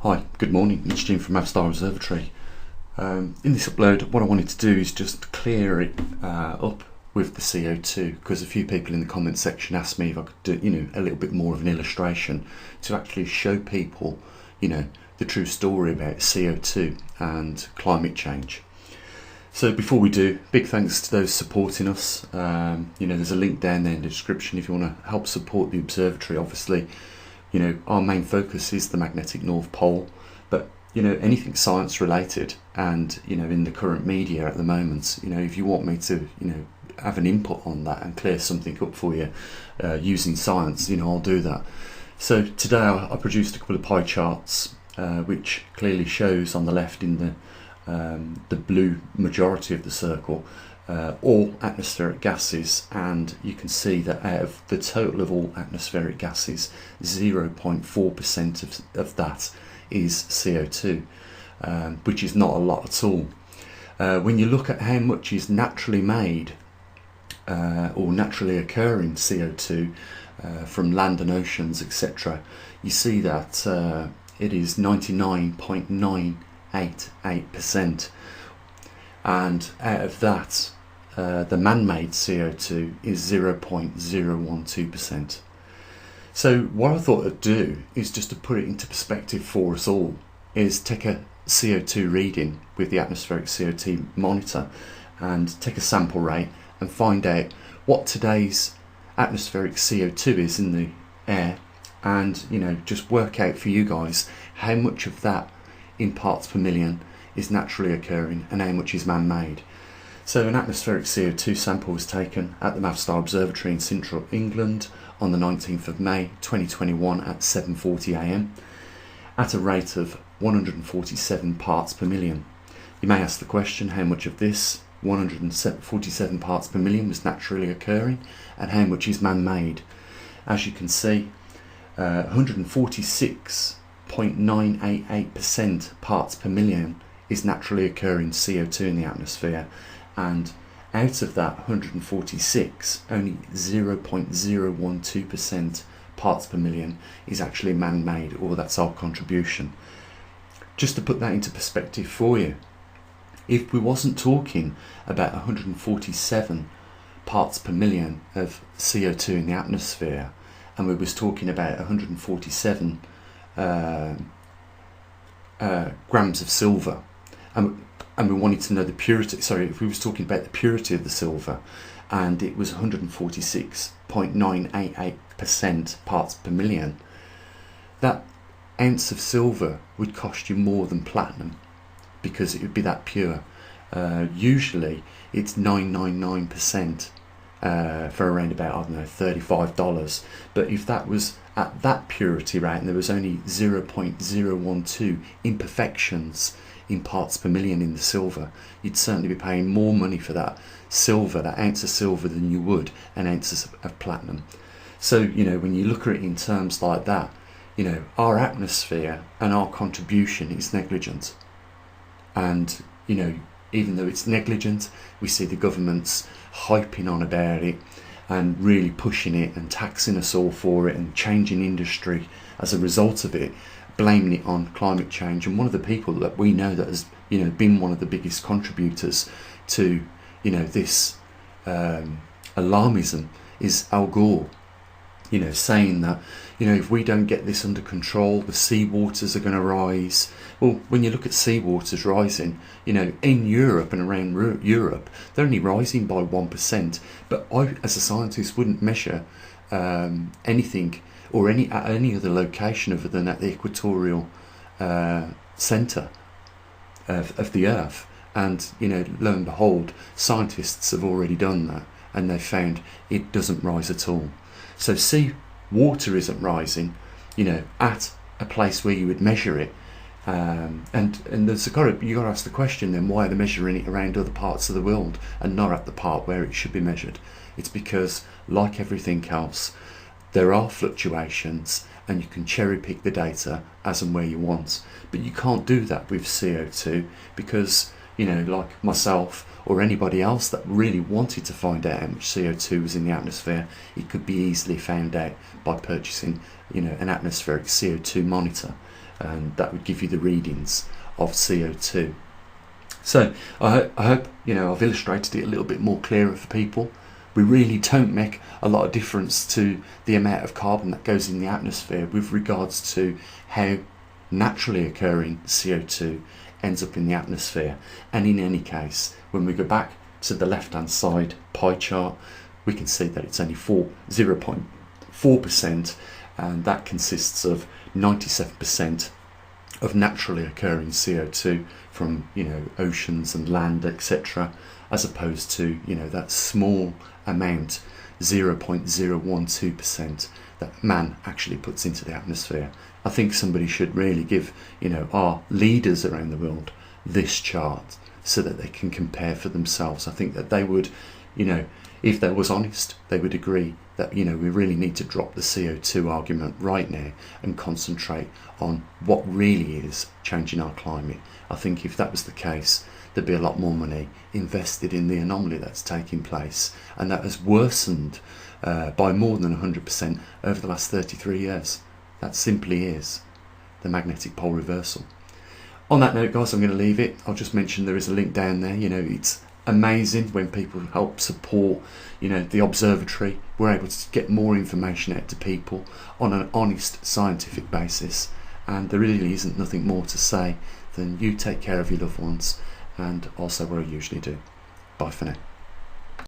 Hi, good morning, it's Jim from maverickstar Observatory. In this upload, what I wanted to do is just clear it up with the CO2, because a few people in the comment section asked me if I could do, a little bit more of an illustration to actually show people, the true story about CO2 and climate change. So before we do, big thanks to those supporting us. There's a link down there in the description if you want to help support the observatory. Obviously, our main focus is the magnetic North Pole, but anything science related, and in the current media at the moment, if you want me to have an input on that and clear something up for you using science, I'll do that. So today I produced a couple of pie charts which clearly shows on the left in the blue majority of the circle all atmospheric gases, and you can see that out of the total of all atmospheric gases, 0.4% of that is CO2, which is not a lot at all. When you look at how much is naturally made or naturally occurring CO2 from land and oceans, etc., you see that it is 99.988%. And out of that, the man-made CO2 is 0.012%. So what I thought I'd do is just to put it into perspective for us all, is take a CO2 reading with the atmospheric CO2 monitor and take a sample rate and find out what today's atmospheric CO2 is in the air, and just work out for you guys how much of that in parts per million is naturally occurring and how much is man-made. So an atmospheric CO2 sample was taken at the maverickstar Observatory in central England on the 19th of May 2021 at 7:40 AM at a rate of 147 parts per million. You may ask the question, how much of this 147 parts per million was naturally occurring and how much is man-made? As you can see, 146.988% parts per million is naturally occurring CO2 in the atmosphere, and out of that 146, only 0.012% parts per million is actually man-made, or that's our contribution. Just to put that into perspective for you, if we wasn't talking about 147 parts per million of CO2 in the atmosphere, and we was talking about 147 grams of silver, and we wanted to know the purity, if we was talking about the purity of the silver, and it was 146.988% parts per million, that ounce of silver would cost you more than platinum, because it would be that pure. Usually it's 999% for around about, $35, but if that was at that purity rate and there was only 0.012 imperfections in parts per million in the silver, you'd certainly be paying more money for that silver, that ounce of silver, than you would an ounce of platinum. So when you look at it in terms like that, our atmosphere and our contribution is negligent, and even though it's negligent, we see the governments hyping on about it and really pushing it and taxing us all for it and changing industry as a result of it, blaming it on climate change. And one of the people that we know that has been one of the biggest contributors to this alarmism is Al Gore, saying that if we don't get this under control, the sea waters are going to rise. Well, when you look at sea waters rising, in Europe and around Europe, they're only rising by 1%. But I, as a scientist, wouldn't measure anything or at any other location other than at the equatorial centre of the Earth. And lo and behold, scientists have already done that, and they've found it doesn't rise at all. So sea water isn't rising, at a place where you would measure it, and there's you got to ask the question then, why are they measuring it around other parts of the world and not at the part where it should be measured? It's because, like everything else, there are fluctuations, and you can cherry pick the data as and where you want, but you can't do that with CO2, because like myself or anybody else that really wanted to find out how much CO2 was in the atmosphere, it could be easily found out by purchasing an atmospheric CO2 monitor. and that would give you the readings of CO2. So I hope I've illustrated it a little bit more clearer for people. We really don't make a lot of difference to the amount of carbon that goes in the atmosphere with regards to how naturally occurring CO2 ends up in the atmosphere. And in any case, when we go back to the left hand side pie chart, we can see that it's only 0.4%, and that consists of 97% of naturally occurring CO2 from oceans and land, etc., as opposed to that small amount, 0.012%, that man actually puts into the atmosphere. I think somebody should really give our leaders around the world this chart so that they can compare for themselves. I think that they would, if they was honest, they would agree that we really need to drop the CO2 argument right now and concentrate on what really is changing our climate. I think if that was the case, there'd be a lot more money invested in the anomaly that's taking place, and that has worsened by more than 100% over the last 33 years. That simply is the magnetic pole reversal. On that note, guys, I'm going to leave it. I'll just mention there is a link down there. It's amazing when people help support the observatory. We're able to get more information out to people on an honest scientific basis, and there really isn't nothing more to say than you take care of your loved ones, and also what I usually do. Bye for now.